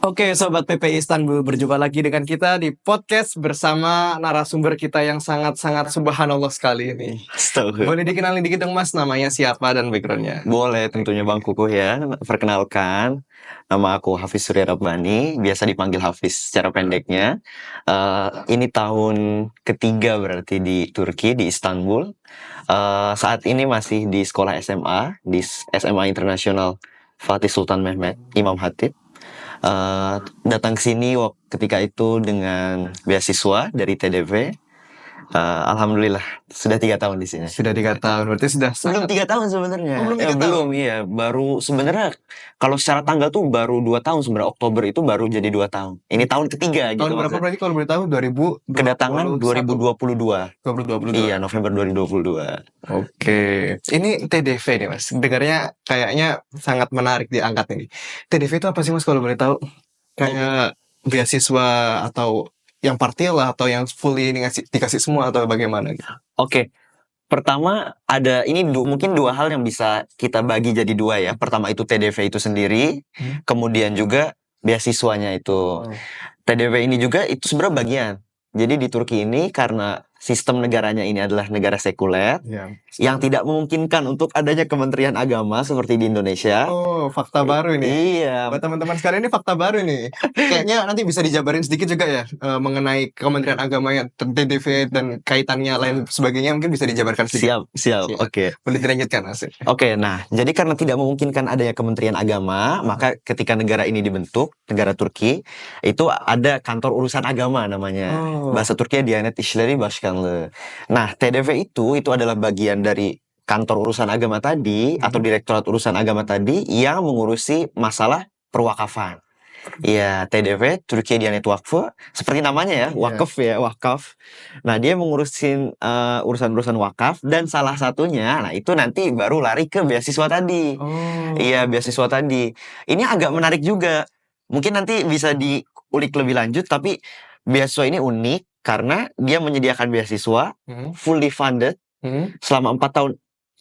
Oke, Sobat PPI Istanbul, berjumpa lagi dengan kita di podcast bersama narasumber kita yang sangat-sangat subhanallah sekali ini. Astaga. Boleh dikenalin dikit dong Mas, namanya siapa dan backgroundnya? Boleh tentunya Bang Kukuh ya. Perkenalkan, nama aku Hafiz Surya Rabbani, biasa dipanggil Hafiz secara pendeknya. Ini tahun ketiga berarti di Turki, di Istanbul. Saat ini masih di sekolah SMA, di SMA Internasional Fatih Sultan Mehmet, Imam Hatip. Datang ke sini ketika itu dengan beasiswa dari TDV. Alhamdulillah sudah 3 tahun di sini. Sudah 3 tahun, berarti sudah Belum 3 tahun sebenarnya. Oh, belum 3 tahun? Iya. Baru sebenarnya kalau secara tanggal tuh baru 2 tahun sebenarnya. Oktober itu baru jadi 2 tahun. Ini tahun ketiga gitu. Tahun berapa maksudnya. berarti kalau boleh tahu? 2021? Kedatangan 2022. 2022. Iya, November 2022. Oke, ini TDV nih Mas. Dengarnya kayaknya sangat menarik diangkat ini. TDV itu apa sih Mas kalau boleh tahu? Kayak beasiswa atau yang partial lah atau yang fully dikasih semua atau bagaimana gitu? Oke. Pertama ada ini mungkin 2 hal yang bisa kita bagi jadi 2 ya. Pertama itu TDV itu sendiri, kemudian juga beasiswanya itu. TDV ini juga itu sebenarnya bagian. Jadi di Turki ini karena sistem negaranya ini adalah negara sekuler yang tidak memungkinkan untuk adanya Kementerian Agama seperti di Indonesia. Oh, fakta baru ini. Iya. Buat teman-teman sekalian ini fakta baru nih. Kayaknya nanti bisa dijabarin sedikit juga ya mengenai Kementerian Agama yang TDV dan kaitannya lain sebagainya, mungkin bisa dijabarkan sedikit. Siap. Oke. Boleh dilanjutkan Mas. Oke, nah jadi karena tidak memungkinkan adanya Kementerian Agama, maka ketika negara ini dibentuk, negara Turki, itu ada kantor urusan agama namanya. Bahasa Turkinya Diyanet İşleri Başkanlığı. Nah, TDV itu adalah bagian dari kantor urusan agama tadi atau direktorat urusan agama tadi yang mengurusi masalah perwakafan. Iya, TDV, Türkiye Diyanet Vakfı, seperti namanya ya, wakaf. Nah, dia mengurusin urusan-urusan wakaf dan salah satunya, nah itu nanti baru lari ke beasiswa tadi. Iya, beasiswa tadi. Ini agak menarik juga. Mungkin nanti bisa diulik lebih lanjut, tapi beasiswa ini unik karena dia menyediakan beasiswa fully funded selama 4 tahun.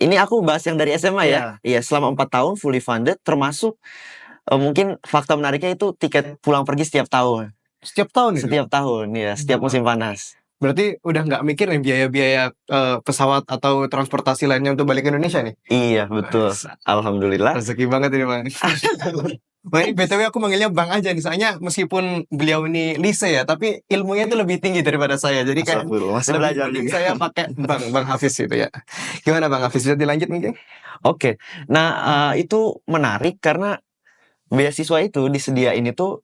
Ini aku bahas yang dari SMA ya. Iya, selama 4 tahun fully funded, termasuk mungkin fakta menariknya itu tiket pulang pergi setiap tahun. Setiap tahun itu? Setiap tahun, ya. Setiap musim panas. Berarti udah nggak mikir nih biaya-biaya pesawat atau transportasi lainnya untuk balik ke Indonesia nih? Iya, betul. Alhamdulillah. Rezeki banget ini Bang. Wah, ini BTW aku manggilnya Bang aja nih. Soalnya meskipun beliau ini lise ya, tapi ilmunya itu lebih tinggi daripada saya. Jadi kayak masih belajar lebih juga. saya pakai Bang Hafiz gitu ya. Gimana Bang Hafiz? Bisa dilanjut mungkin? Oke. Nah, itu menarik karena beasiswa itu disediain itu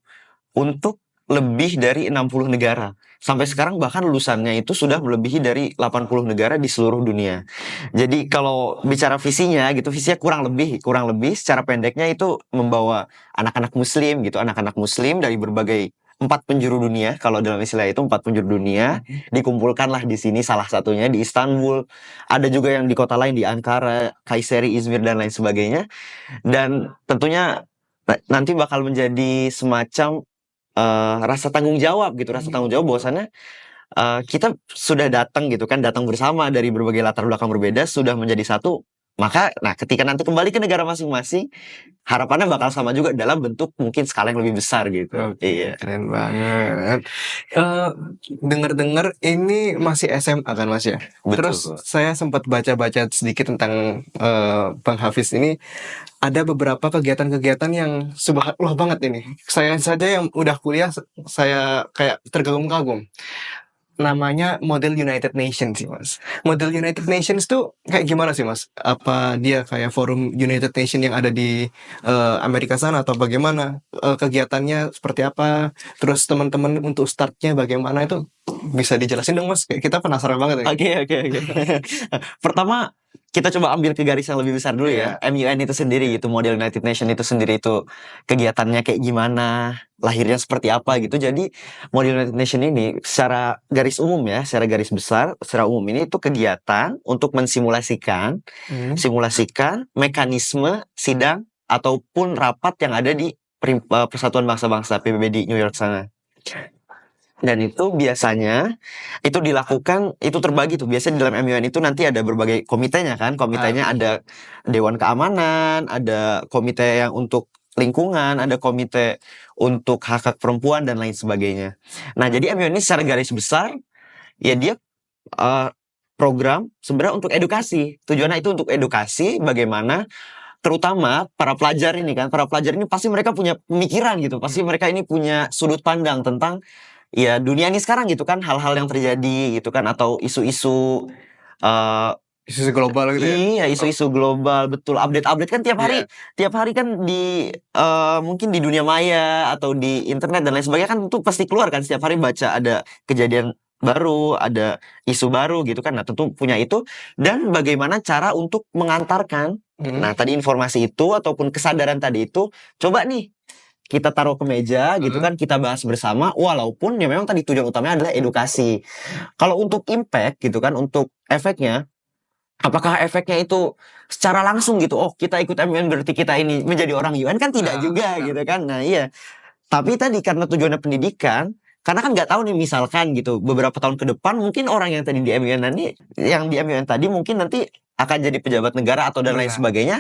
untuk lebih dari 60 negara. Sampai sekarang bahkan lulusannya itu sudah melebihi dari 80 negara di seluruh dunia. Jadi kalau bicara visinya gitu, visinya kurang lebih secara pendeknya itu membawa anak-anak muslim gitu, anak-anak muslim dari berbagai 4 penjuru dunia. Kalau dalam istilah itu 4 penjuru dunia dikumpulkanlah di sini, salah satunya di Istanbul. Ada juga yang di kota lain di Ankara, Kayseri, Izmir dan lain sebagainya. Dan tentunya nanti bakal menjadi semacam rasa tanggung jawab gitu, bahwasannya kita sudah datang gitu kan, datang bersama dari berbagai latar belakang berbeda, sudah menjadi satu. Maka, nah ketika nanti kembali ke negara masing-masing, harapannya bakal sama juga dalam bentuk mungkin skala yang lebih besar gitu. Iya. Keren banget. Dengar-dengar ini masih SMA kan Mas ya? Betul. Terus saya sempat baca-baca sedikit tentang Bang Hafiz ini. Ada beberapa kegiatan-kegiatan yang subhanallah banget ini. Saya saja yang udah kuliah, saya kayak terkagum-kagum. Namanya Model United Nations sih Mas. Model United Nations tuh kayak gimana sih Mas? Apa dia kayak forum United Nations yang ada di Amerika sana atau bagaimana? Kegiatannya seperti apa? Terus teman-teman untuk startnya bagaimana itu bisa dijelasin dong Mas? Kayak kita penasaran banget ya. Oke. Pertama kita coba ambil ke garis yang lebih besar dulu ya. MUN itu sendiri gitu, Model United Nations itu sendiri itu kegiatannya kayak gimana, lahirnya seperti apa gitu. Jadi Model United Nations ini secara garis umum ya, secara garis besar, secara umum ini itu kegiatan untuk mensimulasikan mekanisme sidang ataupun rapat yang ada di Persatuan Bangsa-Bangsa PBB di New York sana. Dan itu biasanya itu dilakukan, itu terbagi tuh. Biasanya di dalam MUN itu nanti ada berbagai komitenya kan. Komitenya ada Dewan Keamanan, ada komite yang untuk lingkungan, ada komite untuk hak-hak perempuan dan lain sebagainya. Nah, jadi MUN ini secara garis besar ya dia program sebenarnya untuk edukasi. Tujuannya itu untuk edukasi bagaimana terutama para pelajar ini kan, para pelajar ini pasti mereka punya pemikiran gitu, pasti mereka ini punya sudut pandang tentang ya dunia ini sekarang gitu kan, hal-hal yang terjadi gitu kan, atau isu-isu eh Isu global gitu ya. iya, isu-isu global, betul. Update-update kan Iya. tiap hari kan di mungkin di dunia maya atau di internet dan lain sebagainya kan itu pasti keluar kan setiap hari baca ada kejadian baru, ada isu baru gitu kan. Nah, tentu punya itu dan bagaimana cara untuk mengantarkan nah tadi informasi itu ataupun kesadaran tadi itu coba nih kita taruh ke meja gitu kan, kita bahas bersama walaupun ya memang tadi tujuan utamanya adalah edukasi. Kalau untuk impact gitu kan, untuk efeknya apakah efeknya itu secara langsung gitu, oh kita ikut MUN berarti kita ini menjadi orang UN kan tidak Nah, juga benar. gitu kan. Nah iya, tapi tadi karena tujuannya pendidikan, karena kan nggak tahu nih misalkan gitu, beberapa tahun ke depan mungkin orang yang tadi di MUN nanti, yang di MUN tadi mungkin nanti akan jadi pejabat negara atau dan lain Benar. sebagainya,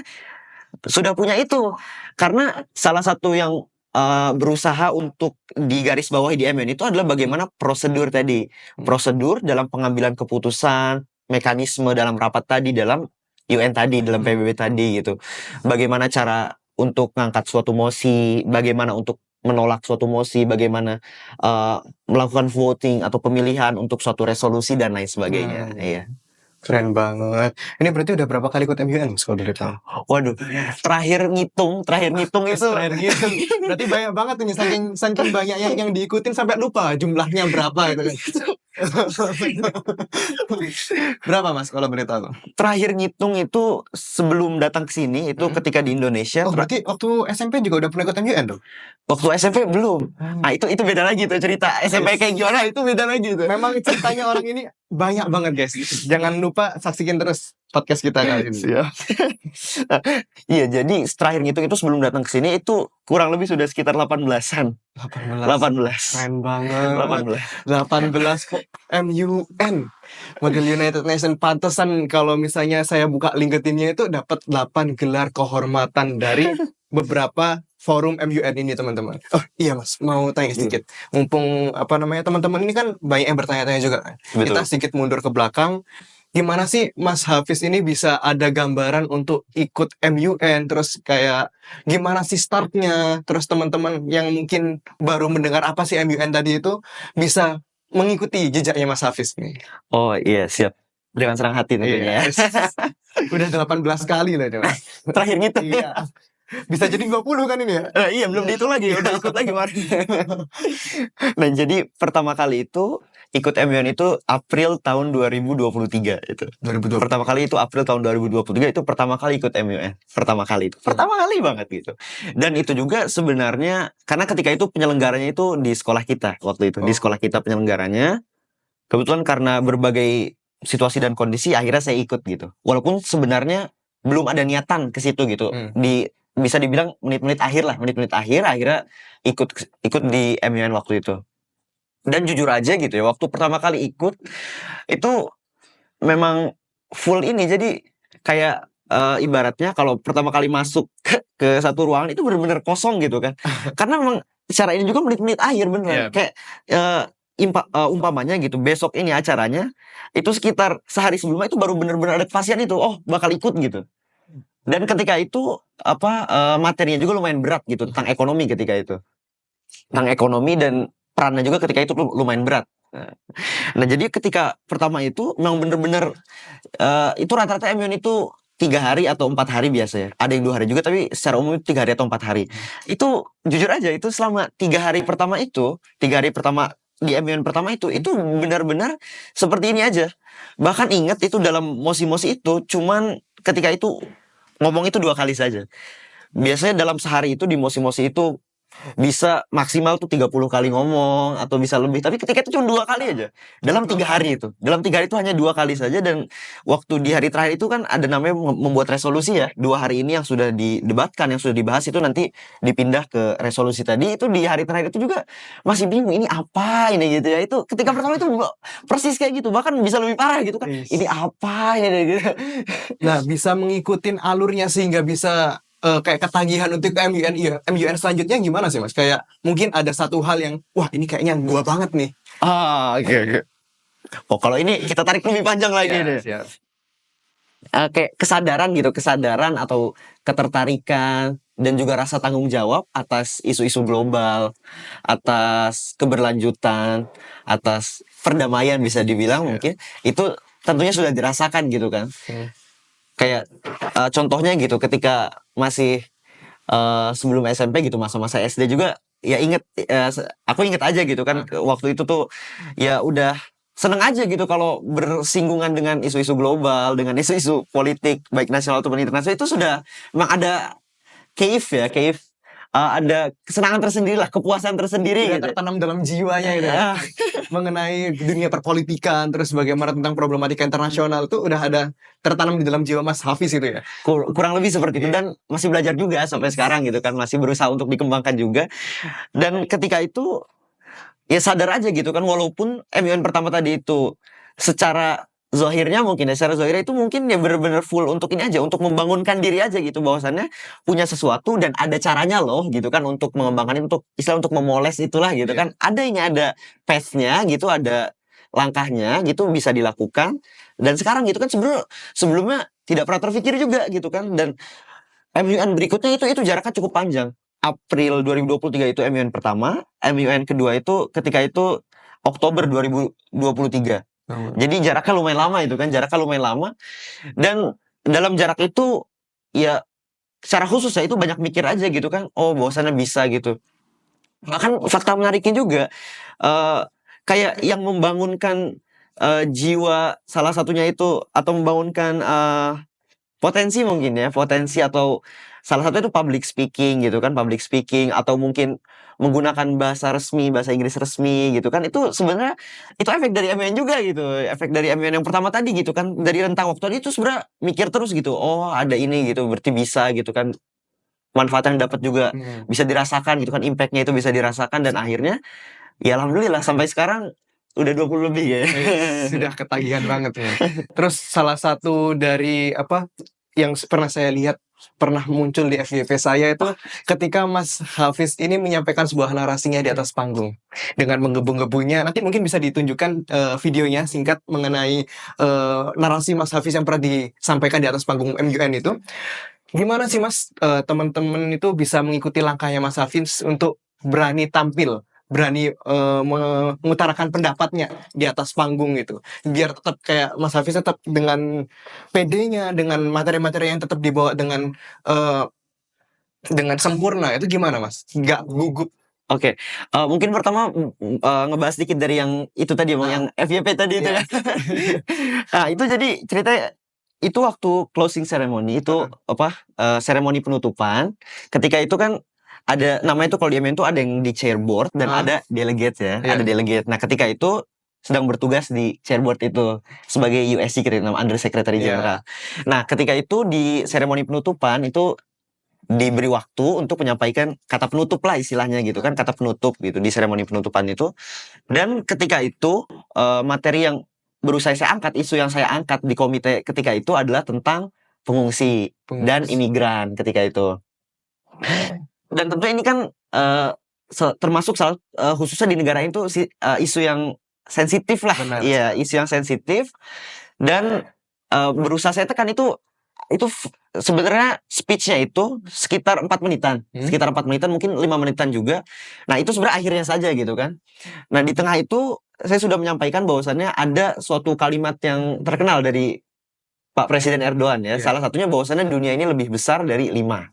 sudah punya itu. Karena salah satu yang berusaha untuk digaris bawahi di MUN itu adalah bagaimana prosedur tadi. Prosedur dalam pengambilan keputusan, mekanisme dalam rapat tadi, dalam UN tadi, dalam PBB tadi gitu. Bagaimana cara untuk ngangkat suatu mosi, bagaimana untuk menolak suatu mosi, bagaimana melakukan voting atau pemilihan untuk suatu resolusi dan lain sebagainya. Iya. Keren banget. Ini berarti udah berapa kali ikut MUN Mas kalau boleh tahu? Waduh, terakhir ngitung itu Terakhir gitu. Berarti banyak banget ini saking banyak yang diikutin sampai lupa jumlahnya berapa gitu kan. Berapa Mas kalau boleh tahu? terakhir ngitung itu sebelum datang ke sini itu ketika di Indonesia. Oh, berarti waktu SMP juga udah pernah ikut MUN dong? Waktu SMP belum. Nah, itu beda lagi tuh cerita. SMP kayak gimana itu beda lagi tuh. Memang ceritanya orang ini banyak banget guys. Jangan lupa saksikan terus podcast kita kali ini. Siap. Iya, jadi terakhir ngitung itu sebelum datang ke sini itu kurang lebih sudah sekitar 18-an. 18. Keren banget. 18. 18 kok MUN. Model United Nations. Pantesan kalau misalnya saya buka LinkedIn-nya itu dapat 8 gelar kehormatan dari beberapa forum MUN ini teman-teman. Oh iya Mas, mau tanya sedikit. Mumpung teman-teman ini kan banyak yang bertanya-tanya juga kan. Betul. Kita sedikit mundur ke belakang. Gimana sih Mas Hafiz ini bisa ada gambaran untuk ikut MUN, terus kayak gimana sih startnya, terus teman-teman yang mungkin baru mendengar apa sih MUN tadi itu bisa mengikuti jejaknya Mas Hafiz nih. Oh iya, siap. Dengan senang hati tentunya. Iya. Udah 18 kali loh Mas. Terakhir ngitung. Iya. Bisa jadi 20 kan ini ya? Iya, belum dihitung lagi, udah ikut lagi kemarin. Nah, jadi pertama kali itu ikut MUN itu April tahun 2023 itu. 2020. Pertama kali itu April tahun 2023 itu pertama kali ikut MUN. Pertama kali itu. Pertama kali banget gitu. Dan itu juga sebenarnya karena ketika itu penyelenggaranya itu di sekolah kita waktu itu. Di sekolah kita penyelenggaranya. Kebetulan karena berbagai situasi dan kondisi akhirnya saya ikut gitu. Walaupun sebenarnya belum ada niatan ke situ gitu. Bisa dibilang menit-menit akhir akhirnya ikut di MUN waktu itu. Dan jujur aja gitu ya, waktu pertama kali ikut itu memang full ini, jadi kayak ibaratnya kalau pertama kali masuk ke satu ruangan itu benar-benar kosong gitu kan. Karena memang secara ini juga menit-menit akhir beneran. Kayak umpamanya gitu, besok ini acaranya itu sekitar sehari sebelumnya itu baru benar-benar ada kepastian itu, oh bakal ikut gitu. Dan ketika itu materinya juga lumayan berat gitu tentang ekonomi ketika itu. Tentang ekonomi dan perannya juga ketika itu lumayan berat. Nah, jadi ketika pertama itu memang bener-bener itu rata-rata MUN itu 3 hari atau 4 hari biasanya. Ada yang 2 hari juga, tapi secara umum itu 3 hari atau 4 hari. Itu jujur aja itu selama 3 hari pertama itu, 3 hari pertama di MUN pertama itu benar-benar seperti ini aja. Bahkan ingat itu dalam mosi-mosi itu cuman ketika itu ngomong itu 2 kali saja. Biasanya dalam sehari itu di mosi-mosi itu bisa maksimal tuh 30 kali ngomong atau bisa lebih, tapi ketika itu cuma 2 kali aja dalam 3 hari itu. Dalam 3 hari itu hanya 2 kali saja. Dan waktu di hari terakhir itu kan ada namanya membuat resolusi ya. 2 hari ini yang sudah didebatkan, yang sudah dibahas itu nanti dipindah ke resolusi tadi. Itu di hari terakhir itu juga masih bingung ini apa ini gitu ya. Itu ketika pertama itu persis kayak gitu, bahkan bisa lebih parah gitu kan. Ini apa ya gitu. Nah, bisa mengikutin alurnya sehingga bisa kayak ketagihan untuk ke MUN, iya, MUN selanjutnya gimana sih Mas? Kayak mungkin ada satu hal yang wah ini kayaknya gua banget nih. Oke. Oh, kalau ini kita tarik lebih panjang lagi Iya, nih. siap. Kayak kesadaran gitu, kesadaran atau ketertarikan dan juga rasa tanggung jawab atas isu-isu global, atas keberlanjutan, atas perdamaian bisa dibilang Iya. mungkin itu tentunya sudah dirasakan gitu kan. Kayak contohnya gitu ketika masih sebelum SMP gitu, masa-masa SD juga ya aku inget aja gitu kan waktu itu tuh ya udah seneng aja gitu kalau bersinggungan dengan isu-isu global, dengan isu-isu politik baik nasional ataupun internasional itu sudah memang ada kaif ada kesenangan tersendiri lah, kepuasan tersendiri Udah gitu. tertanam dalam jiwanya gitu. Ya, Mengenai dunia perpolitikan, terus bagaimana tentang problematika internasional itu udah ada tertanam di dalam jiwa Mas Hafiz itu ya. kurang lebih seperti itu dan masih belajar juga sampai sekarang gitu kan, masih berusaha untuk dikembangkan juga. Dan ketika itu ya sadar aja gitu kan, walaupun MUN pertama tadi itu secara zahirnya mungkin ya, secara zahirnya itu mungkin ya bener-bener full untuk ini aja, untuk membangunkan diri aja gitu, bahwasannya punya sesuatu dan ada caranya loh gitu kan untuk mengembangkan itu, untuk istilah untuk memoles itulah gitu kan, ada path-nya gitu, ada langkahnya gitu bisa dilakukan. Dan sekarang gitu kan sebelumnya tidak pernah terpikir juga gitu kan. Dan MUN berikutnya itu jaraknya cukup panjang. April 2023 itu MUN pertama, MUN kedua itu ketika itu Oktober 2023. Jadi jaraknya lumayan lama itu kan, jaraknya lumayan lama. Dan dalam jarak itu ya secara khusus ya itu banyak mikir aja gitu kan, oh bahwasannya bisa gitu. Bahkan fakta menariknya juga kayak yang membangunkan jiwa salah satunya itu, atau membangunkan potensi mungkin ya, potensi atau salah satu itu public speaking gitu kan, public speaking atau mungkin menggunakan bahasa resmi, bahasa Inggris resmi gitu kan, itu sebenarnya itu efek dari MUN juga gitu, efek dari MUN yang pertama tadi gitu kan, dari rentang waktu tadi itu sebenarnya mikir terus gitu, oh ada ini gitu, berarti bisa gitu kan, manfaat yang dapat juga bisa dirasakan gitu kan, impactnya itu bisa dirasakan, dan akhirnya ya alhamdulillah sampai sekarang udah 20 lebih ya. Sudah ketagihan banget ya. Terus salah satu dari apa yang pernah saya lihat pernah muncul di FYP saya itu ketika Mas Hafiz ini menyampaikan sebuah narasinya di atas panggung dengan menggebu-gebunya. Nanti mungkin bisa ditunjukkan videonya singkat mengenai narasi Mas Hafiz yang pernah disampaikan di atas panggung MUN itu. Gimana sih Mas teman-teman itu bisa mengikuti langkahnya Mas Hafiz untuk berani tampil, berani mengutarakan pendapatnya di atas panggung gitu, biar tetap kayak Mas Hafiz tetap dengan PD-nya, dengan materi-materi yang tetap dibawa dengan sempurna, itu gimana Mas? Nggak gugup. Oke, mungkin pertama ngebahas dikit dari yang itu tadi, yang FYP tadi itu Iya. ya. Nah itu jadi ceritanya itu waktu closing ceremony itu seremoni penutupan. Ketika itu kan ada namanya itu kalau di MUN itu ada yang di chairboard dan ada delegate ya, Iya. ada delegate. Nah ketika itu sedang bertugas di chairboard itu sebagai USC gitu, nama Under Secretary Iya. General. Nah ketika itu di seremoni penutupan itu diberi waktu untuk menyampaikan kata penutup lah istilahnya gitu kan, kata penutup gitu di seremoni penutupan itu. Dan ketika itu materi yang berusaha saya angkat, isu yang saya angkat di komite ketika itu adalah tentang pengungsi dan imigran ketika itu. Dan tentunya ini kan termasuk khususnya di negara itu isu yang sensitif lah. Benar. Iya, isu yang sensitif. Dan berusaha saya tekan itu sebenarnya speech-nya itu sekitar 4 menitan. Sekitar 4 menitan, mungkin 5 menitan juga. Nah, itu sebenarnya akhirnya saja gitu kan. Nah, di tengah itu saya sudah menyampaikan bahwasannya ada suatu kalimat yang terkenal dari Pak Presiden Erdogan ya. Salah satunya bahwasannya dunia ini lebih besar dari 5.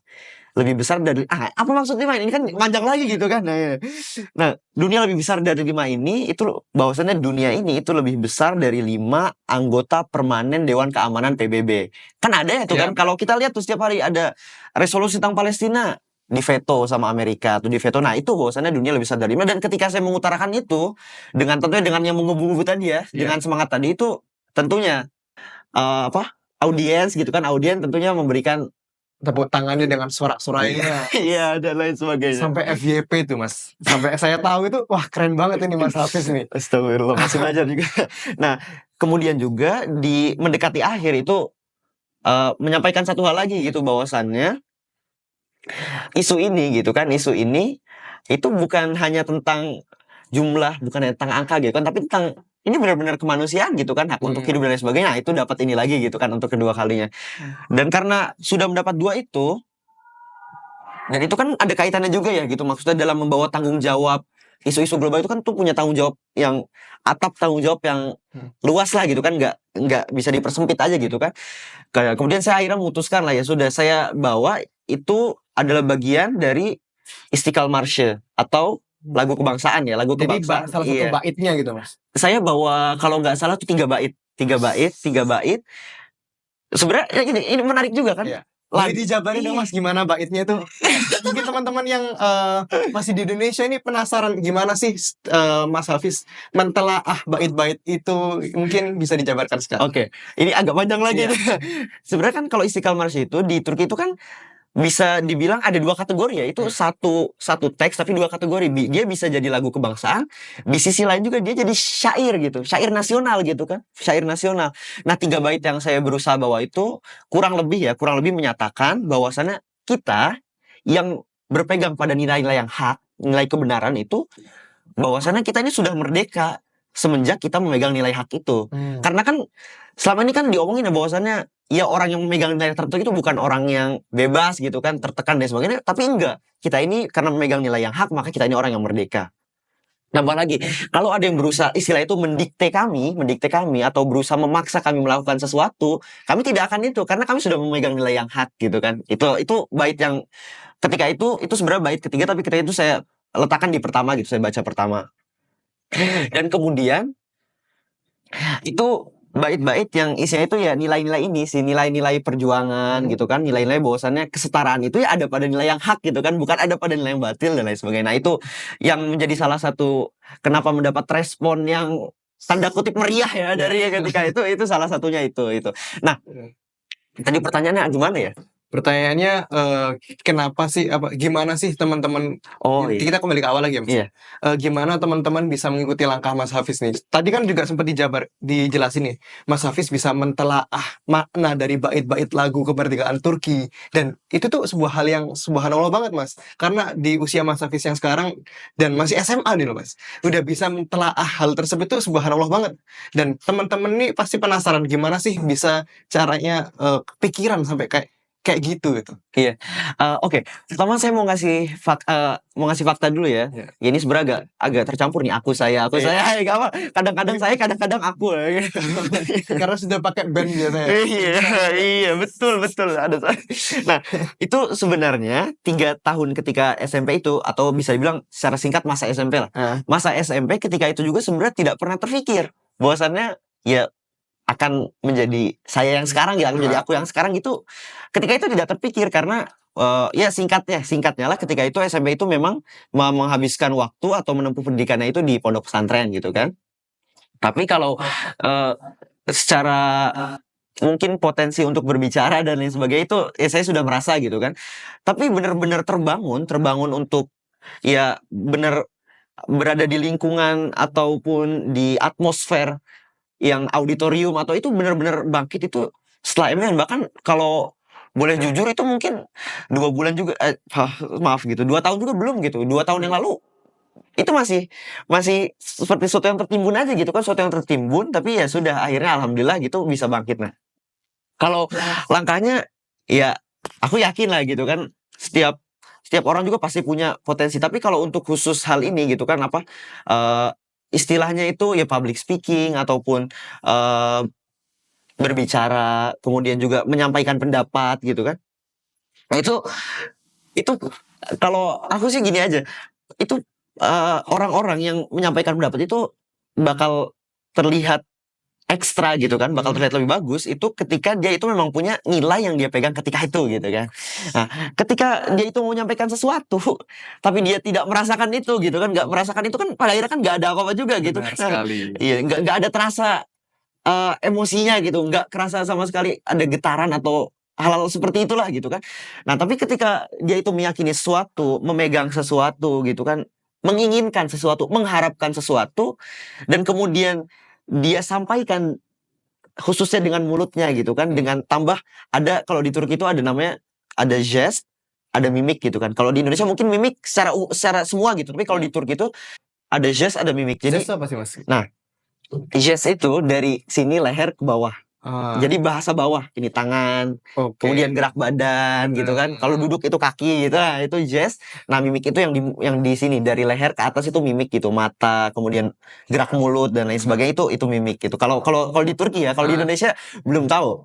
Lebih besar dari apa maksud 5 ini kan panjang lagi gitu kan. Nah, dunia lebih besar dari 5 ini itu bahwasannya dunia ini itu lebih besar dari 5 anggota permanen Dewan Keamanan PBB. Kan ada ya tuh kan, kalau kita lihat tuh setiap hari ada resolusi tentang Palestina diveto sama Amerika atau diveto. Nah, itu bahwasannya dunia lebih besar dari 5. Dan ketika saya mengutarakan itu tentunya dengan yang menggebu-gebu tadi ya, dengan semangat tadi itu tentunya audiens gitu kan, audiens tentunya memberikan tepuk tangannya dengan sorak-sorainya. Iya, dan lain sebagainya. Sampai FYP itu Mas. Sampai saya tahu itu, wah keren banget ini Mas Hafiz nih. Astagfirullah, masih belajar juga. Nah, kemudian juga di mendekati akhir itu menyampaikan satu hal lagi gitu, bahwasannya isu ini gitu kan, isu ini itu bukan hanya tentang jumlah, bukan hanya tentang angka gitu kan, tapi tentang ini benar-benar kemanusiaan gitu kan, hak untuk hidup dan lain sebagainya. Nah, itu dapat ini lagi gitu kan untuk kedua kalinya. Dan karena sudah mendapat dua itu, dan itu kan ada kaitannya juga ya gitu, maksudnya dalam membawa tanggung jawab isu-isu global itu kan tuh punya tanggung jawab yang tanggung jawab yang luas lah gitu kan, nggak bisa dipersempit aja gitu kan. Kemudian saya akhirnya memutuskan lah ya sudah, saya bawa itu adalah bagian dari Istiqlal Marche atau lagu kebangsaan ya, lagu Jadi kebangsaan. salah satu Iya. baitnya gitu Mas. Saya bawa kalau nggak salah tuh 3 bait, 3 bait. Sebenarnya ini menarik juga kan. Iya. Boleh dijabarin dong Mas gimana baitnya tuh? Mungkin teman-teman yang masih di Indonesia ini penasaran gimana sih Mas Hafiz mentelaah bait-bait itu, mungkin bisa dijabarkan sekali. Oke, ini agak panjang lagi. Iya. Sebenarnya kan kalau Istiqlal Marche itu di Turki itu kan bisa dibilang ada 2 kategori ya. Itu satu teks tapi 2 kategori. Dia bisa jadi lagu kebangsaan, di sisi lain juga dia jadi syair gitu, syair nasional gitu kan, syair nasional. Nah, 3 bait yang saya berusaha bawa itu kurang lebih menyatakan bahwasannya kita yang berpegang pada nilai-nilai yang hak, nilai kebenaran itu, bahwasannya kita ini sudah merdeka semenjak kita memegang nilai hak itu. Karena kan selama ini kan diomongin ya bahwasannya ya orang yang memegang nilai tertentu itu bukan orang yang bebas gitu kan, tertekan dan sebagainya, tapi enggak. Kita ini karena memegang nilai yang hak, maka kita ini orang yang merdeka. Nambah lagi, kalau ada yang berusaha istilah itu mendikte kami atau berusaha memaksa kami melakukan sesuatu, kami tidak akan itu karena kami sudah memegang nilai yang hak gitu kan. Itu bait yang ketika itu sebenarnya bait ketiga, tapi ketika itu saya letakkan di pertama gitu, saya baca pertama. Dan kemudian itu bait-bait yang isinya itu ya nilai-nilai ini sih, nilai-nilai perjuangan gitu kan, nilai-nilai bahwasannya kesetaraan itu ya ada pada nilai yang hak gitu kan, bukan ada pada nilai yang batil dan lain sebagainya. Nah, itu yang menjadi salah satu kenapa mendapat respon yang tanda kutip meriah ya dari ketika itu salah satunya itu. Nah, tadi pertanyaannya gimana ya? Pertanyaannya kenapa sih, gimana sih teman-teman, Oh iya. kita kembali ke awal lagi ya Mas. Iya. Gimana teman-teman bisa mengikuti langkah Mas Hafiz nih? Tadi kan juga sempat dijelasin nih, Mas Hafiz bisa mentelaah makna dari bait-bait lagu kemerdekaan Turki, dan itu tuh sebuah hal yang subhanallah banget Mas. Karena di usia Mas Hafiz yang sekarang dan masih SMA nih loh Mas, udah bisa mentelaah hal tersebut tuh subhanallah banget. Dan teman-teman nih pasti penasaran gimana sih bisa caranya kepikiran sampai kayak gitu gitu. Iya. Oke. Pertama saya mau ngasih fakta dulu ya. Iya. Ya, ini sebenarnya agak tercampur nih, aku saya, gak apa. Kadang-kadang saya, kadang-kadang aku. Karena sudah pakai band biasanya. Iya, betul. Nah, itu sebenarnya 3 tahun ketika SMP itu, atau bisa dibilang secara singkat masa SMP lah. Masa SMP ketika itu juga sebenarnya tidak pernah terpikir bahwasannya ya akan menjadi saya yang sekarang ya, menjadi aku yang sekarang gitu. Ketika itu tidak terpikir karena ya singkatnya lah, ketika itu SMP itu memang menghabiskan waktu atau menempuh pendidikannya itu di pondok pesantren gitu kan. Tapi kalau secara mungkin potensi untuk berbicara dan lain sebagainya itu ya saya sudah merasa gitu kan. Tapi benar-benar terbangun untuk ya benar berada di lingkungan ataupun di atmosfer yang auditorium atau itu benar-benar bangkit itu setelah MN. Bahkan kalau boleh jujur itu mungkin 2 bulan juga, maaf gitu, 2 tahun juga belum gitu. 2 tahun yang lalu itu masih seperti sesuatu yang tertimbun aja gitu kan, sesuatu yang tertimbun, tapi ya sudah akhirnya alhamdulillah gitu bisa bangkit. Nah, kalau langkahnya ya aku yakin lah gitu kan, setiap orang juga pasti punya potensi. Tapi kalau untuk khusus hal ini gitu kan istilahnya itu ya public speaking ataupun berbicara, kemudian juga menyampaikan pendapat gitu kan. Nah, itu kalau aku sih gini aja, itu orang-orang yang menyampaikan pendapat itu bakal terlihat ekstra gitu kan, bakal terlihat lebih bagus itu ketika dia itu memang punya nilai yang dia pegang ketika itu gitu kan. Nah, ketika dia itu mau menyampaikan sesuatu tapi dia tidak merasakan itu gitu kan, nggak merasakan itu kan pada akhirnya kan nggak ada apa-apa juga gitu. Benar sekali. Iya, nggak ada terasa emosinya gitu, nggak kerasa sama sekali ada getaran atau hal-hal seperti itulah gitu kan. Nah, tapi ketika dia itu meyakini sesuatu, memegang sesuatu gitu kan, menginginkan sesuatu, mengharapkan sesuatu, dan kemudian dia sampaikan khususnya dengan mulutnya gitu kan, dengan tambah ada, kalau di Turki itu ada namanya, ada jest, ada mimik gitu kan. Kalau di Indonesia mungkin mimik secara semua gitu, tapi kalau di Turki itu ada jest, ada mimik. Jadi Zest apa sih mas? nah, jest itu dari sini leher ke bawah. Ah, Jadi bahasa bawah, ini tangan, oke. kemudian gerak badan gitu kan. Kalau duduk itu kaki gitu, nah itu jest. Nah, mimik itu yang di sini dari leher ke atas itu mimik gitu, mata, kemudian gerak mulut dan lain sebagainya itu mimik gitu. Kalau di Turki ya, kalau di Indonesia belum tahu.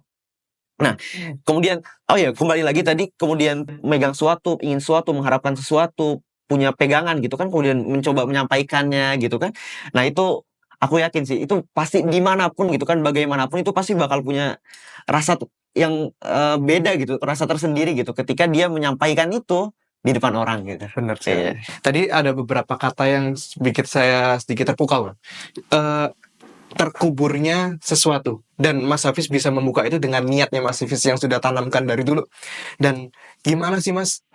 Nah, kemudian oh ya, kembali lagi tadi, kemudian megang sesuatu, ingin sesuatu, mengharapkan sesuatu, punya pegangan gitu kan, kemudian mencoba menyampaikannya gitu kan. Nah, itu aku yakin sih itu pasti dimanapun gitu kan, bagaimanapun itu pasti bakal punya rasa yang beda gitu, rasa tersendiri gitu ketika dia menyampaikan itu di depan orang gitu. Benar Iya. sekali. Tadi ada beberapa kata yang bikin saya sedikit terpukau. Eh, terkuburnya sesuatu, dan Mas Hafiz bisa membuka itu dengan niatnya Mas Hafiz yang sudah tanamkan dari dulu. Dan gimana sih Mas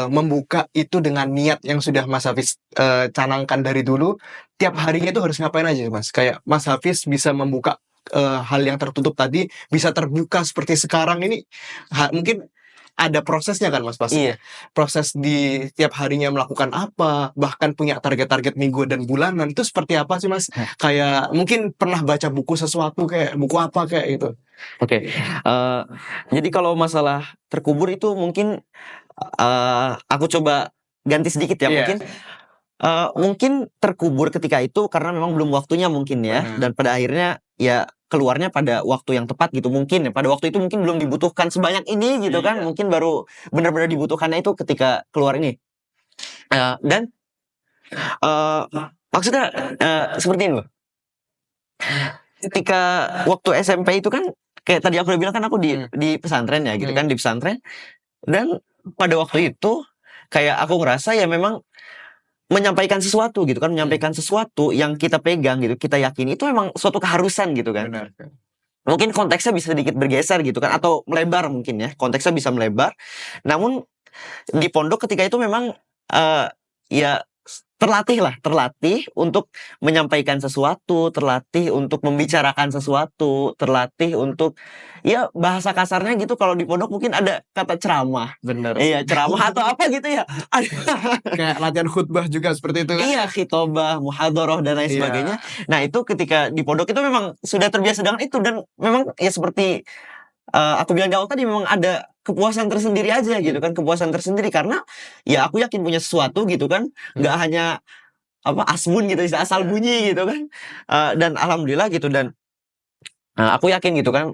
membuka itu dengan niat yang sudah Mas Hafiz canangkan dari dulu? Tiap harinya itu harus ngapain aja Mas? Kayak Mas Hafiz bisa membuka hal yang tertutup tadi bisa terbuka seperti sekarang ini. Mungkin ada prosesnya kan Mas pasti. Iya. Proses di tiap harinya melakukan apa, bahkan punya target-target minggu dan bulanan itu seperti apa sih Mas? Kayak mungkin pernah baca buku sesuatu kayak buku apa kayak gitu. Oke. Jadi kalau masalah terkubur itu mungkin aku coba ganti sedikit ya. Iya. Mungkin terkubur ketika itu karena memang belum waktunya mungkin ya, Benar. dan pada akhirnya ya keluarnya pada waktu yang tepat gitu mungkin ya. Pada waktu itu mungkin belum dibutuhkan sebanyak ini gitu kan, mungkin baru benar-benar dibutuhkannya itu ketika keluar ini. Dan maksudnya seperti ini loh. Ketika waktu SMP itu kan kayak tadi aku udah bilang kan aku di pesantren ya gitu kan, di pesantren. Dan pada waktu itu kayak aku ngerasa ya memang menyampaikan sesuatu gitu kan, menyampaikan sesuatu yang kita pegang gitu, kita yakini itu memang suatu keharusan gitu kan. Benar. Mungkin konteksnya bisa sedikit bergeser gitu kan, atau melebar mungkin ya, konteksnya bisa melebar. Namun di pondok ketika itu memang ya terlatih untuk menyampaikan sesuatu, terlatih untuk membicarakan sesuatu, terlatih untuk ya bahasa kasarnya gitu kalau di pondok mungkin ada kata ceramah. Benar. Iya, ceramah atau apa gitu ya. Kayak latihan khutbah juga seperti itu kan? Iya, khitobah, muhadharah dan lain Iya. sebagainya. Nah, itu ketika di pondok itu memang sudah terbiasa dengan itu, dan memang ya seperti aku bilang di awal tadi, memang ada kepuasan tersendiri aja gitu kan, kepuasan tersendiri karena ya aku yakin punya sesuatu gitu kan, nggak hanya asbun gitu, asal bunyi gitu kan. Dan alhamdulillah gitu, dan aku yakin gitu kan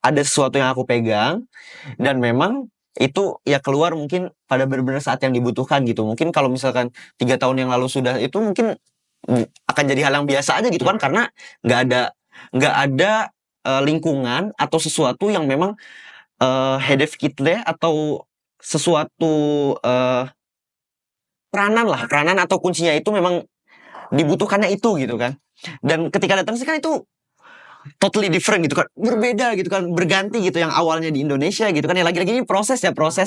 ada sesuatu yang aku pegang, dan memang itu ya keluar mungkin pada benar-benar saat yang dibutuhkan gitu. Mungkin kalau misalkan 3 tahun yang lalu sudah itu mungkin akan jadi hal yang biasa aja gitu kan, karena nggak ada lingkungan atau sesuatu yang memang hedef kitle atau sesuatu peranan atau kuncinya itu memang dibutuhkannya itu gitu kan. Dan ketika datang sih kan itu totally different gitu kan, berbeda gitu kan, berganti gitu, yang awalnya di Indonesia gitu kan, ya lagi-lagi ini proses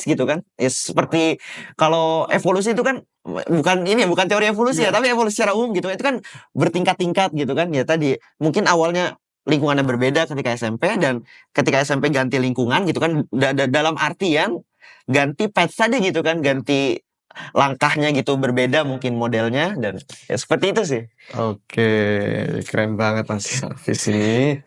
gitu kan, ya seperti kalau evolusi itu kan bukan teori evolusi ya, tapi evolusi secara umum gitu, itu kan bertingkat-tingkat gitu kan, ya tadi mungkin awalnya lingkungannya berbeda ketika SMP, dan ketika SMP ganti lingkungan gitu kan, dalam artian ganti path saja gitu kan, ganti langkahnya gitu, berbeda mungkin modelnya, dan ya seperti itu sih. Oke, keren banget Mas Hafiz ini.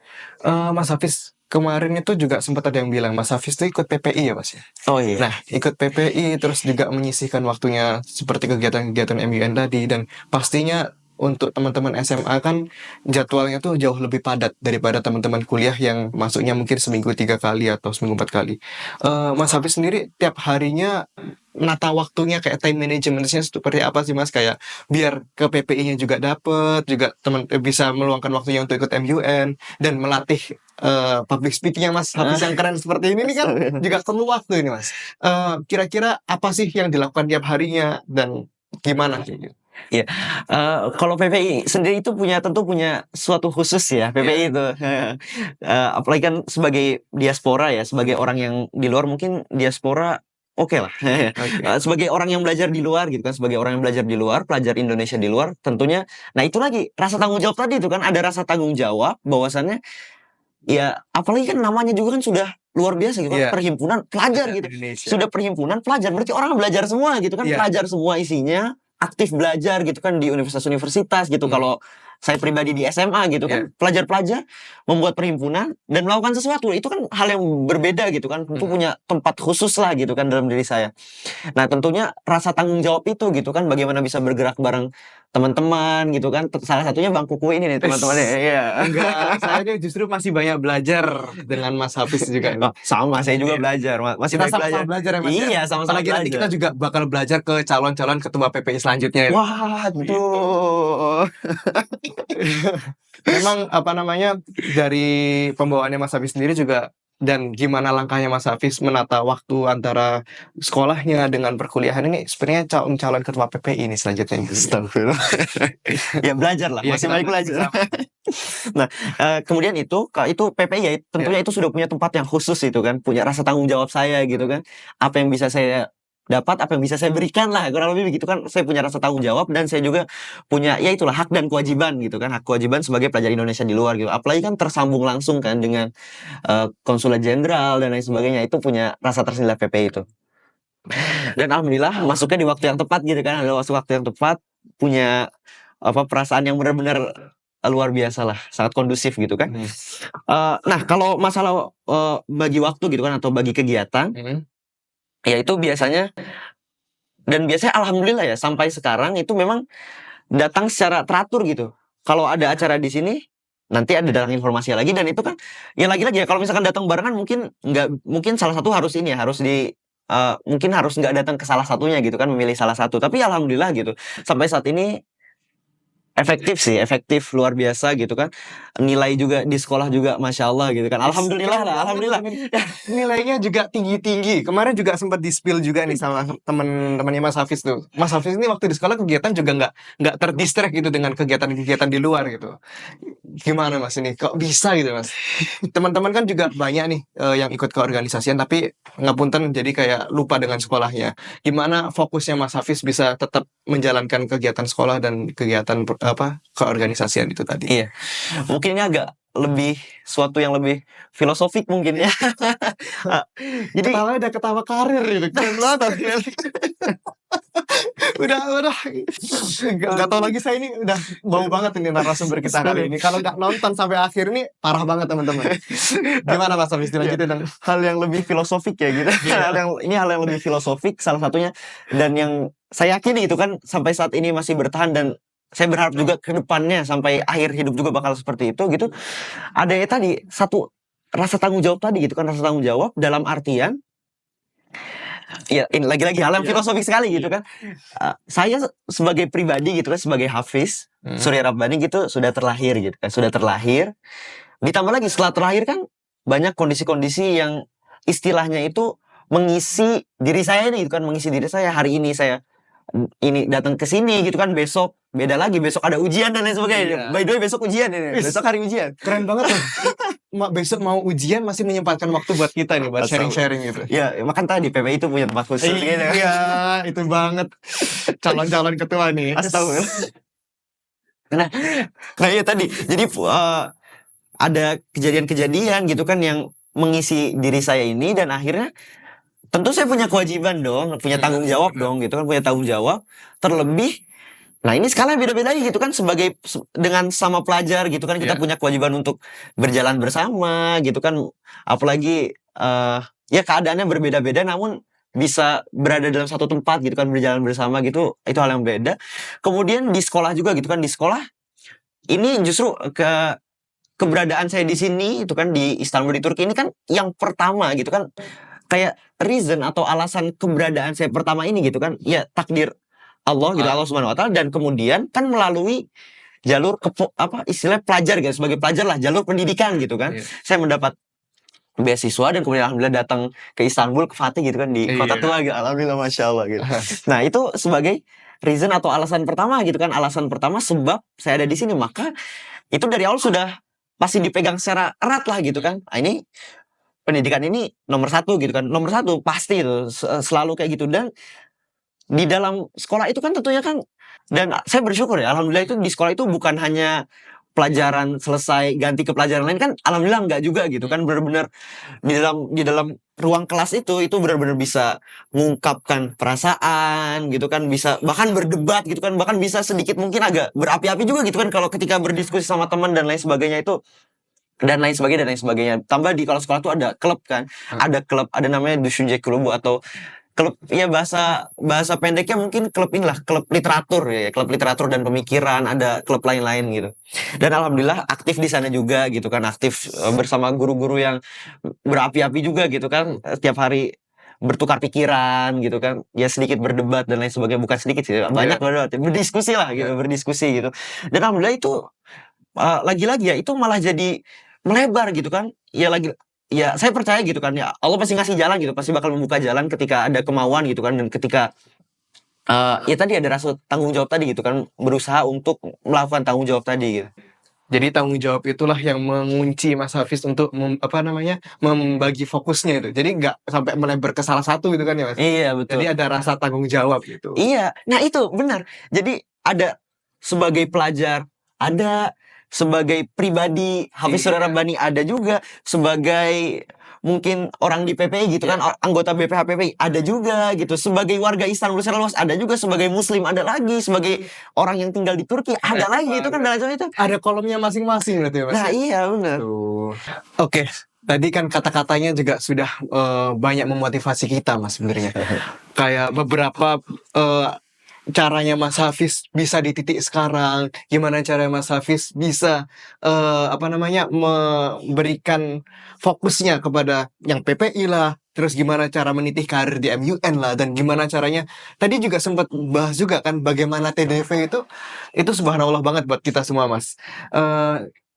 Mas Hafiz kemarin itu juga sempat ada yang bilang Mas Hafiz itu ikut PPI ya Mas ya. Oh iya. Nah, ikut PPI terus juga menyisihkan waktunya seperti kegiatan-kegiatan MUN tadi, dan pastinya untuk teman-teman SMA kan jadwalnya tuh jauh lebih padat daripada teman-teman kuliah yang masuknya mungkin seminggu 3 kali atau seminggu 4 kali. Mas Hafiz sendiri tiap harinya nata waktunya kayak time managementnya seperti apa sih Mas? Kayak biar ke PPI-nya juga dapet, juga teman bisa meluangkan waktunya untuk ikut MUN dan melatih public speaking-nya Mas Hafiz yang keren seperti ini nih kan juga perlu waktu ini Mas. Kira-kira apa sih yang dilakukan tiap harinya dan gimana gitu? Iya, kalau PPI sendiri itu tentu punya suatu khusus ya, PPI itu. Apalagi kan sebagai diaspora ya, sebagai orang yang di luar, mungkin diaspora oke lah. Sebagai orang yang belajar di luar gitu kan, sebagai orang yang belajar di luar, pelajar Indonesia di luar tentunya. Nah, itu lagi rasa tanggung jawab tadi itu kan, ada rasa tanggung jawab bahwasannya ya, apalagi kan namanya juga kan sudah luar biasa gitu kan, Iya. perhimpunan pelajar gitu. Indonesia. Sudah perhimpunan pelajar, berarti orang belajar semua gitu kan, Iya. pelajar semua isinya, aktif belajar gitu kan di universitas-universitas gitu. Kalau saya pribadi di SMA gitu kan, pelajar-pelajar membuat perhimpunan dan melakukan sesuatu, itu kan hal yang berbeda gitu kan, tentu punya tempat khusus lah gitu kan dalam diri saya. Nah tentunya rasa tanggung jawab itu gitu kan, bagaimana bisa bergerak bareng teman-teman gitu kan, salah satunya Bang Kuku ini nih teman-temannya. Iya. Enggak, saya ini justru masih banyak belajar dengan Mas Hafiz juga. Oh, sama, saya juga belajar, masih Kita banyak sama-sama belajar ya Mas. Iya, sama-sama Apalagi nanti belajar. kita juga bakal belajar ke calon-calon ketua PPI selanjutnya. Waduh. Memang apa namanya, dari pembawaannya Mas Hafiz sendiri juga, dan gimana langkahnya Mas Hafiz menata waktu antara sekolahnya dengan perkuliahan ini, sebenarnya calon ketua PPI ini selanjutnya. Astagfirullah. Ya belajar lah, Iya, masih kita banyak belajar. Nah, kemudian itu PPI ya, tentunya itu sudah punya tempat yang khusus itu kan, punya rasa tanggung jawab saya gitu kan. Apa yang bisa saya dapat, apa yang bisa saya berikan lah, kurang lebih begitu kan. Saya punya rasa tanggung jawab dan saya juga punya, ya itulah, hak dan kewajiban gitu kan, hak kewajiban sebagai pelajar Indonesia di luar gitu. Apalagi kan tersambung langsung kan dengan konsulat jenderal dan lain sebagainya, itu punya rasa tersendiri PPI itu. Dan alhamdulillah masuknya di waktu yang tepat gitu kan, ada waktu yang tepat, punya perasaan yang benar-benar luar biasa lah, sangat kondusif gitu kan. Nah kalau masalah bagi waktu gitu kan, atau bagi kegiatan, ya itu biasanya, dan biasanya alhamdulillah ya sampai sekarang itu memang datang secara teratur gitu. Kalau ada acara di sini, nanti ada datang informasi lagi, dan itu kan ya lagi-lagi ya, kalau misalkan datang barengan mungkin salah satu harus ini ya, mungkin harus nggak datang ke salah satunya gitu kan, memilih salah satu. Tapi alhamdulillah gitu, sampai saat ini efektif luar biasa gitu kan. Nilai juga di sekolah juga masya Allah gitu kan, alhamdulillah lah, alhamdulillah. Nilainya juga tinggi-tinggi. Kemarin juga sempat di-spill juga nih sama teman-temannya Mas Hafiz tuh. Mas Hafiz ini waktu di sekolah kegiatan juga nggak terdistract gitu dengan kegiatan-kegiatan di luar gitu. Gimana Mas ini? Kok bisa gitu Mas? Teman-teman kan juga banyak nih yang ikut keorganisasian, tapi ngapunten jadi kayak lupa dengan sekolahnya. Gimana fokusnya Mas Hafiz bisa tetap menjalankan kegiatan sekolah dan kegiatan keorganisasian itu tadi? Iya, mungkin ini agak lebih suatu yang lebih filosofik mungkin ya. Jadi udah ketawa karir gitu, keren banget. udah nggak tahu lagi, saya ini udah bau banget ini narasumber kita kali ini. Kalau nggak nonton sampai akhir ini parah banget teman-teman. Gimana Mas Hafiz dilanjutin dong? Hal yang lebih filosofik ya gitu. hal yang lebih filosofik salah satunya, dan yang saya yakini itu kan sampai saat ini masih bertahan, dan saya berharap juga ke depannya sampai akhir hidup juga bakal seperti itu gitu. Ada ya tadi satu rasa tanggung jawab tadi gitu kan, rasa tanggung jawab dalam artian, ya ini lagi-lagi hal yang filosofik sekali gitu kan. Saya sebagai pribadi gitu kan, sebagai Hafiz Surya Rabbani gitu, sudah terlahir gitu kan, sudah terlahir. Ditambah lagi setelah terlahir kan banyak kondisi-kondisi yang istilahnya itu mengisi diri saya nih gitu kan, mengisi diri saya. Hari ini saya ini datang ke sini gitu kan, besok beda lagi, besok ada ujian dan lain sebagainya. By the way besok ujian ini, besok hari ujian. Keren banget loh. Besok mau ujian masih menyempatkan waktu buat kita nih, buat sharing-sharing gitu. Ya makan tadi PPI itu punya tempat khusus gitu. Iya, itu banget calon-calon ketua nih. Astagfirullah. Nah iya tadi, jadi ada kejadian-kejadian gitu kan yang mengisi diri saya ini, dan akhirnya tentu saya punya kewajiban dong, punya tanggung jawab dong gitu kan, punya tanggung jawab. Terlebih, nah ini skala beda-beda gitu kan, dengan sama pelajar gitu kan, kita punya kewajiban untuk berjalan bersama gitu kan. Apalagi ya keadaannya berbeda-beda, namun bisa berada dalam satu tempat gitu kan, berjalan bersama gitu, itu hal yang beda. Kemudian di sekolah juga gitu kan, di sekolah ini justru keberadaan saya di sini itu kan, di Istanbul di Turki ini kan yang pertama gitu kan, kayak reason atau alasan keberadaan saya pertama ini gitu kan, ya takdir Allah gitu, Allah Subhanahu wa taala, dan kemudian kan melalui jalur istilah pelajar gitu, sebagai pelajar lah, jalur pendidikan gitu kan. Saya mendapat beasiswa dan kemudian alhamdulillah datang ke Istanbul, ke Fatih gitu kan, di kota tua gitu. Alhamdulillah masya Allah gitu. Nah itu sebagai reason atau alasan pertama gitu kan, alasan pertama sebab saya ada di sini, maka itu dari awal sudah pasti dipegang secara erat lah gitu kan. Nah, ini pendidikan ini nomor satu gitu kan, nomor satu pasti itu selalu kayak gitu. Dan di dalam sekolah itu kan tentunya kan, dan saya bersyukur ya alhamdulillah itu di sekolah itu bukan hanya pelajaran selesai ganti ke pelajaran lain kan alhamdulillah enggak juga gitu kan, benar-benar di dalam ruang kelas itu benar-benar bisa mengungkapkan perasaan gitu kan, bisa bahkan berdebat gitu kan, bahkan bisa sedikit mungkin agak berapi-api juga gitu kan kalau ketika berdiskusi sama teman dan lain sebagainya itu, dan lain sebagainya. Tambah di kalau sekolah tuh ada klub kan, ada klub, ada namanya Düşünce Klubu atau klub, ya bahasa bahasa pendeknya mungkin klub inilah, klub literatur ya, klub literatur dan pemikiran, ada klub lain-lain gitu. Dan alhamdulillah aktif di sana juga gitu kan, aktif bersama guru-guru yang berapi-api juga gitu kan, setiap hari bertukar pikiran gitu kan, ya sedikit berdebat dan lain sebagainya, bukan sedikit sih, banyak banget berdiskusi lah gitu, berdiskusi gitu. Dan alhamdulillah itu lagi-lagi ya itu malah jadi melebar gitu kan, ya saya percaya gitu kan, ya Allah pasti ngasih jalan gitu, pasti bakal membuka jalan ketika ada kemauan gitu kan, dan ketika ya tadi ada rasa tanggung jawab tadi gitu kan, berusaha untuk melakukan tanggung jawab tadi gitu. Jadi tanggung jawab itulah yang mengunci Mas Hafiz untuk membagi fokusnya itu. Jadi nggak sampai melebar ke salah satu gitu kan ya Mas? Iya betul. Jadi ada rasa tanggung jawab gitu. Iya, nah itu benar. Jadi ada sebagai pelajar, ada sebagai pribadi, Hafiz Saudara Bani ada juga, sebagai mungkin orang di PPI gitu kan, anggota BPH PPI ada juga gitu, sebagai warga Istanbul secara luas ada juga, sebagai muslim ada lagi, sebagai orang yang tinggal di Turki ada lagi itu kan, dan lain itu. Ada kolomnya masing-masing berarti ya Mas? Nah iya benar. Tuh. Oke, tadi kan kata-katanya juga sudah banyak memotivasi kita Mas sebenarnya. Kayak beberapa caranya Mas Hafiz bisa di titik sekarang, gimana caranya Mas Hafiz bisa memberikan fokusnya kepada yang PPI lah, terus gimana cara menitih karir di MUN lah, dan gimana caranya tadi juga sempat bahas juga kan bagaimana TDV itu subhanallah banget buat kita semua Mas.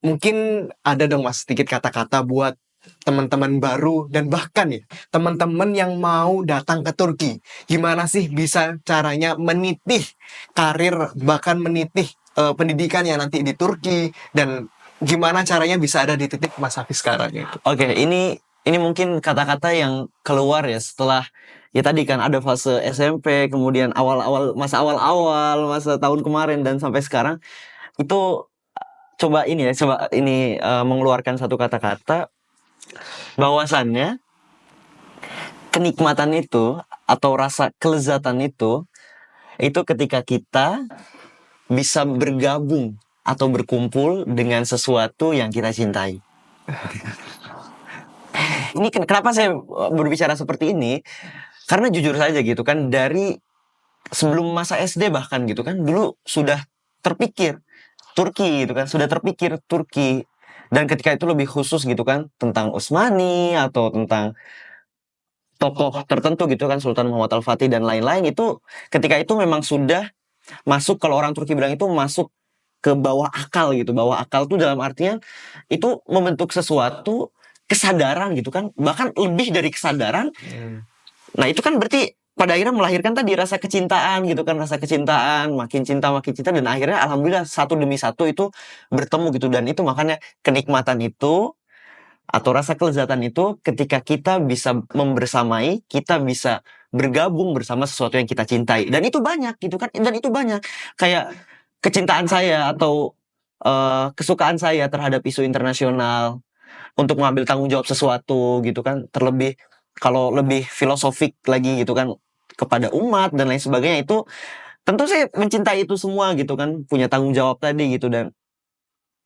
Mungkin ada dong Mas sedikit kata-kata buat teman-teman baru dan bahkan ya teman-teman yang mau datang ke Turki, gimana sih bisa caranya menitih karir, bahkan menitih pendidikan yang nanti di Turki, dan gimana caranya bisa ada di titik Mas Hafiz sekarang itu. Oke, ini mungkin kata-kata yang keluar ya setelah ya tadi kan ada fase SMP, kemudian awal-awal masa tahun kemarin dan sampai sekarang itu coba ini mengeluarkan satu kata-kata bahwasannya kenikmatan itu atau rasa kelezatan itu ketika kita bisa bergabung atau berkumpul dengan sesuatu yang kita cintai. Ini kenapa saya berbicara seperti ini? Karena jujur saja gitu kan, dari sebelum masa SD bahkan gitu kan, dulu sudah terpikir Turki gitu kan, sudah terpikir Turki. Dan ketika itu lebih khusus gitu kan, tentang Utsmani atau tentang tokoh tertentu gitu kan, Sultan Muhammad Al-Fatih dan lain-lain, itu ketika itu memang sudah masuk, kalau orang Turki bilang itu masuk ke bawah akal gitu. Bawah akal tuh dalam artian itu membentuk sesuatu kesadaran gitu kan, bahkan lebih dari kesadaran. Nah itu kan berarti pada akhirnya melahirkan tadi rasa kecintaan gitu kan, rasa kecintaan, makin cinta, dan akhirnya alhamdulillah satu demi satu itu bertemu gitu. Dan itu makanya kenikmatan itu atau rasa kelezatan itu ketika kita bisa membersamai, kita bisa bergabung bersama sesuatu yang kita cintai. Dan itu banyak gitu kan, dan itu banyak kayak kecintaan saya atau kesukaan saya terhadap isu internasional, untuk mengambil tanggung jawab sesuatu gitu kan, terlebih kalau lebih filosofik lagi gitu kan, kepada umat dan lain sebagainya, itu tentu saya mencintai itu semua gitu kan, punya tanggung jawab tadi gitu. Dan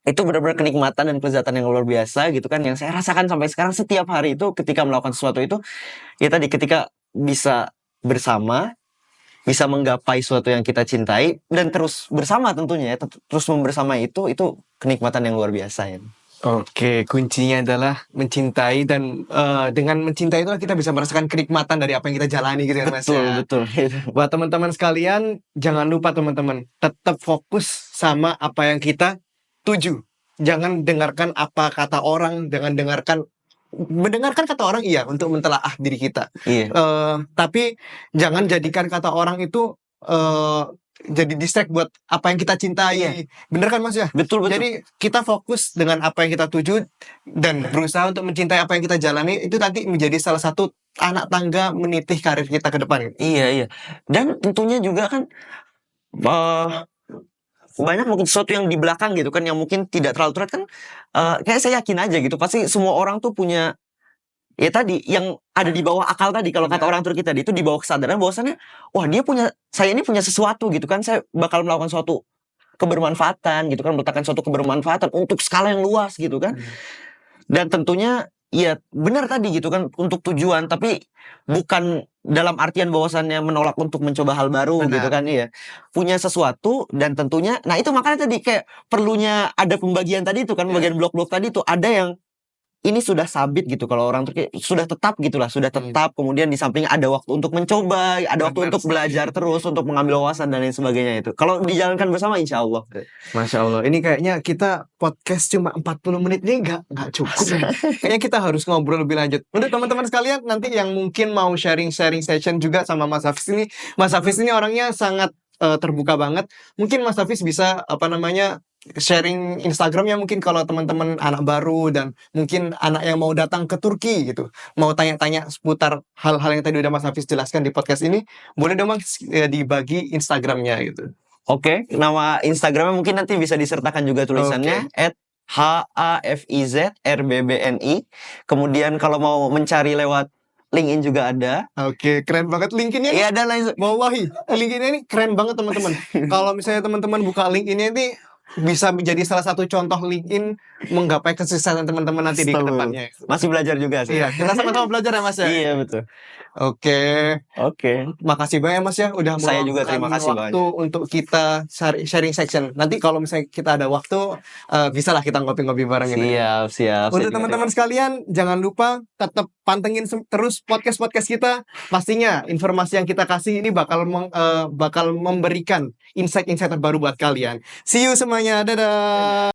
itu benar-benar kenikmatan dan kelezatan yang luar biasa gitu kan, yang saya rasakan sampai sekarang setiap hari itu ketika melakukan sesuatu itu, ya tadi ketika bisa bersama, bisa menggapai sesuatu yang kita cintai dan terus bersama tentunya ya, terus membersamai itu kenikmatan yang luar biasa ya. Oke, kuncinya adalah mencintai, dan dengan mencintai itu kita bisa merasakan kenikmatan dari apa yang kita jalani gitu ya Mas. Betul. Buat teman-teman sekalian, jangan lupa teman-teman tetap fokus sama apa yang kita tuju. Jangan dengarkan apa kata orang, mendengarkan kata orang iya untuk mentelaah diri kita. Iya. Tapi jangan jadikan kata orang itu jadi distract buat apa yang kita cintai. Iya. Bener kan Mas ya? Betul. Jadi kita fokus dengan apa yang kita tuju dan berusaha untuk mencintai apa yang kita jalani, itu nanti menjadi salah satu anak tangga menitih karir kita ke depan. Iya. Dan tentunya juga kan banyak mungkin sesuatu yang di belakang gitu kan yang mungkin tidak terlalu terlihat kan, kayak saya yakin aja gitu pasti semua orang tuh punya ya tadi yang ada di bawah akal tadi kalau kata orang Turki tadi itu di bawah kesadaran bahwasannya wah saya ini punya sesuatu gitu kan saya bakal melakukan suatu kebermanfaatan gitu kan meletakkan suatu kebermanfaatan untuk skala yang luas gitu kan. Dan tentunya ya benar tadi gitu kan untuk tujuan tapi bukan dalam artian bahwasannya menolak untuk mencoba hal baru Benar. gitu kan iya. Punya sesuatu dan tentunya nah itu makanya tadi kayak perlunya ada pembagian tadi itu kan bagian blok-blok tadi itu ada yang ini sudah sabit gitu kalau orang Turki sudah tetap gitulah sudah tetap kemudian di samping ada waktu untuk mencoba ada waktu Benar untuk belajar terus untuk mengambil wawasan dan lain sebagainya itu kalau dijalankan bersama insya Allah. Masya Allah, ini kayaknya kita podcast cuma 40 menit ini nggak cukup. Kayaknya kita harus ngobrol lebih lanjut. Untuk teman-teman sekalian, nanti yang mungkin mau sharing-sharing session juga sama Mas Hafiz ini. Mas Hafiz ini orangnya sangat terbuka banget. Mungkin Mas Hafiz bisa, sharing Instagramnya mungkin kalau teman-teman anak baru dan mungkin anak yang mau datang ke Turki gitu. Mau tanya-tanya seputar hal-hal yang tadi udah Mas Hafiz jelaskan di podcast ini. Boleh dong Mas dibagi Instagramnya gitu. Oke, nama Instagramnya mungkin nanti bisa disertakan juga tulisannya @HAFIZRBBNI. Kemudian kalau mau mencari lewat LinkedIn juga ada. Oke, keren banget LinkedIn-nya. Iya ada lain. Wallahi, LinkedIn ini keren banget teman-teman. Kalau misalnya teman-teman buka LinkedIn ini bisa menjadi salah satu contoh LinkedIn menggapai kesuksesan teman-teman nanti di kedepannya. Masih belajar juga sih. Iya, kita sama-sama belajar ya Mas ya. Iya betul. Oke, makasih banyak Mas ya udah Saya juga terima kasih waktu untuk kita sharing section. Nanti kalau misalnya kita ada waktu, bisa lah kita ngopi-ngopi bareng ini. Siap. Untuk teman-teman sekalian, jangan lupa tetap pantengin terus podcast-podcast kita. Pastinya informasi yang kita kasih ini bakal memberikan insight-insight terbaru buat kalian. See you semuanya, dadah.